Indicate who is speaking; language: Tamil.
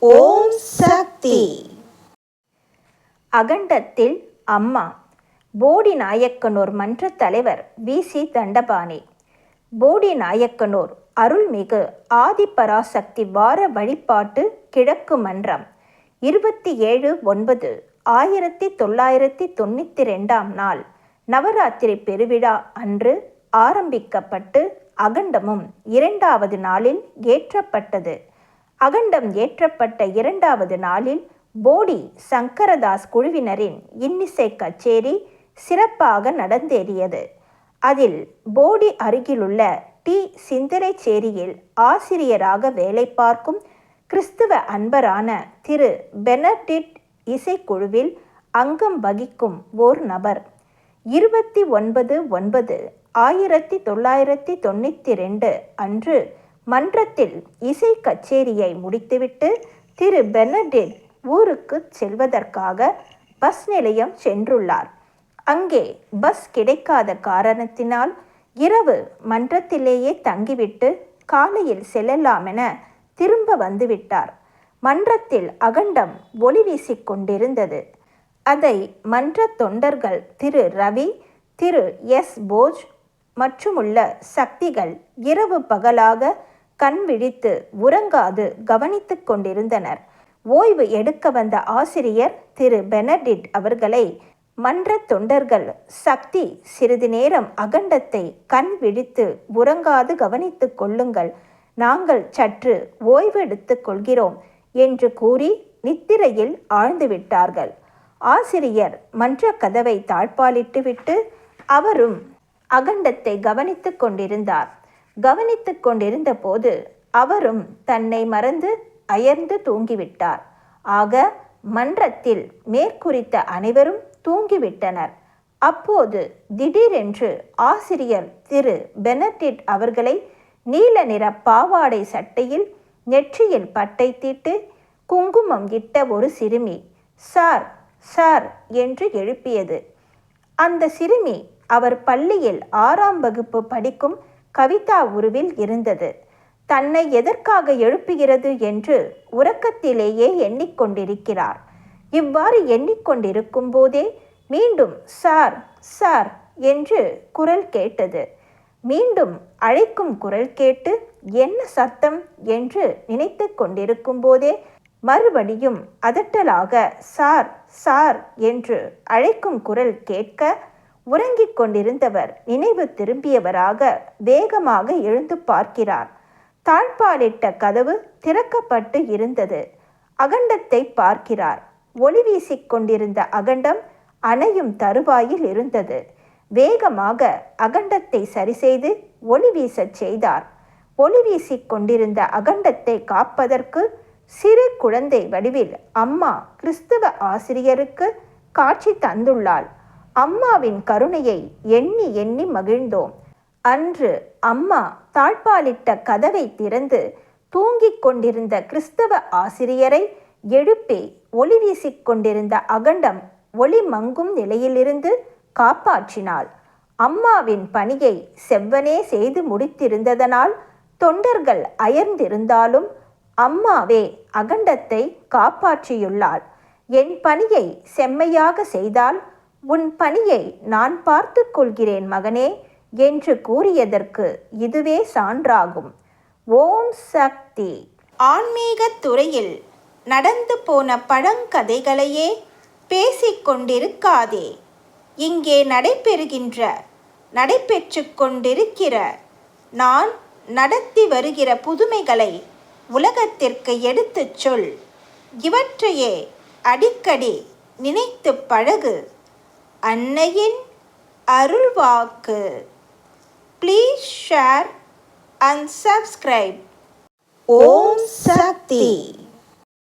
Speaker 1: ஓம் சக்தி.
Speaker 2: அகண்டத்தில் அம்மா. போடி நாயக்கனூர் மன்ற தலைவர் வி.சி. தண்டபாணி. போடி நாயக்கனூர் அருள்மிகு ஆதிபராசக்தி வார வழிபாட்டு கிழக்கு மன்றம் 27/9/1992 நாள் நவராத்திரி பெருவிழா அன்று ஆரம்பிக்கப்பட்டு அகண்டமும் 2வது நாளில் ஏற்றப்பட்டது. அகண்டம் ஏற்றப்பட்ட 2வது நாளில் போடி சங்கரதாஸ் குழுவினரின் இன்னிசை கச்சேரி சிறப்பாக நடந்தேறியது. அதில் போடி அருகிலுள்ள டி. சிந்தனைச்சேரியில் ஆசிரியராக வேலை பார்க்கும் கிறிஸ்துவ அன்பரான திரு பெனடிக்ட் இசைக்குழுவில் அங்கம் வகிக்கும் ஓர் நபர் 29/9/1992 அன்று மன்றத்தில் இசை கச்சேரியை முடித்துவிட்டு திரு பெனடிக்ட் ஊருக்கு செல்வதற்காக பஸ் நிலையம் சென்றுள்ளார். அங்கே பஸ் கிடைக்காத காரணத்தினால் இரவு மன்றத்திலேயே தங்கிவிட்டு காலையில் செல்லலாமென திரும்ப வந்துவிட்டார். மன்றத்தில் அகண்டம் ஒளி வீசிக்கொண்டிருந்தது. அதை மன்ற தொண்டர்கள் திரு ரவி, திரு எஸ். போஜ் மற்றுமுள்ள சக்திகள் இரவு பகலாக கண் விழித்து உறங்காது கவனித்து கொண்டிருந்தனர். ஓய்வு எடுக்க வந்த ஆசிரியர் திரு பெனடிக்ட் அவர்களை மன்ற தொண்டர்கள் சக்தி சிறிது நேரம் அகண்டத்தை கண் விழித்து உறங்காது கவனித்து கொள்ளுங்கள், நாங்கள் சற்று ஓய்வு எடுத்து கொள்கிறோம் என்று கூறி நித்திரையில் ஆழ்ந்துவிட்டார்கள். ஆசிரியர் மன்ற கதவை தாழ்பாலிட்டுவிட்டு அவரும் அகண்டத்தை கவனித்து கொண்டிருந்தார். கவனித்து கொண்டிருந்த போது அவரும் தன்னை மறந்து அயர்ந்து தூங்கிவிட்டார். ஆக மன்றத்தில் மேற்குறித்த அனைவரும் தூங்கிவிட்டனர். அப்போது திடீரென்று ஆசிரியர் திரு பெனடிக்ட் அவர்களை நீல நிற பாவாடை சட்டையில் நெற்றியில் பட்டை தீட்டு குங்குமம் இட்ட ஒரு சிறுமி சார் சார் என்று எழுப்பியது. அந்த சிறுமி அவர் பள்ளியில் 6ஆம் வகுப்பு படிக்கும் கவிதா உருவில் இருந்தது. தன்னை எதற்காக எழுப்புகிறது என்று உறக்கத்திலேயே எண்ணிக்கொண்டிருக்கிறார். இவ்வாறு எண்ணிக்கொண்டிருக்கும் போதே மீண்டும் சார் சார் என்று குரல் கேட்டது. மீண்டும் அழைக்கும் குரல் கேட்டு என்ன சத்தம் என்று நினைத்து கொண்டிருக்கும் போதே மறுபடியும் அதட்டலாக சார் சார் என்று அழைக்கும் குரல் கேட்க உறங்கிக் கொண்டிருந்தவர் நினைவு திரும்பியவராக வேகமாக எழுந்து பார்க்கிறார். தாழ்பாலிட்ட கதவு திறக்கப்பட்டு இருந்தது. அகண்டத்தை பார்க்கிறார். ஒளி வீசிக்கொண்டிருந்த அகண்டம் அணையும் தருவாயில் இருந்தது. வேகமாக அகண்டத்தை சரிசெய்து ஒளி வீசச் செய்தார். ஒளி வீசிக்கொண்டிருந்த அகண்டத்தை காப்பதற்கு சிறு குழந்தை வடிவில் அம்மா கிறிஸ்தவ ஆசிரியருக்கு காட்சி தந்துள்ளாள். அம்மாவின் கருணையை எண்ணி எண்ணி மகிழ்ந்தோம். அன்று அம்மா தாழ்பாலிட்ட கதவை திறந்து தூங்கிக் கொண்டிருந்த கிறிஸ்தவ ஆசிரியரை எழுப்பி ஒளி வீசிக்கொண்டிருந்த அகண்டம் ஒளி மங்கும் நிலையிலிருந்து காப்பாற்றினாள். அம்மாவின் பணியை செவ்வனே செய்து முடித்திருந்ததனால் தொண்டர்கள் அயர்ந்திருந்தாலும் அம்மாவே அகண்டத்தை காப்பாற்றியுள்ளாள். என் பணியை செம்மையாக செய்தால் உன் பணியை நான் பார்த்து கொள்கிறேன் மகனே என்று கூறியதற்கு இதுவே சான்றாகும். ஓம் சக்தி. ஆன்மீகத் துறையில் நடந்து போன பழங்கதைகளையே பேசிக்கொண்டிருக்காதே. இங்கே நடைபெற்று கொண்டிருக்கிற நான் நடத்தி வருகிற புதுமைகளை உலகத்திற்கு எடுத்துச் சொல். இவற்றையே அடிக்கடி நினைத்து பழகு. அன்னையின் அருள்வாக்கு. Please share and subscribe.
Speaker 1: Om Sakthi.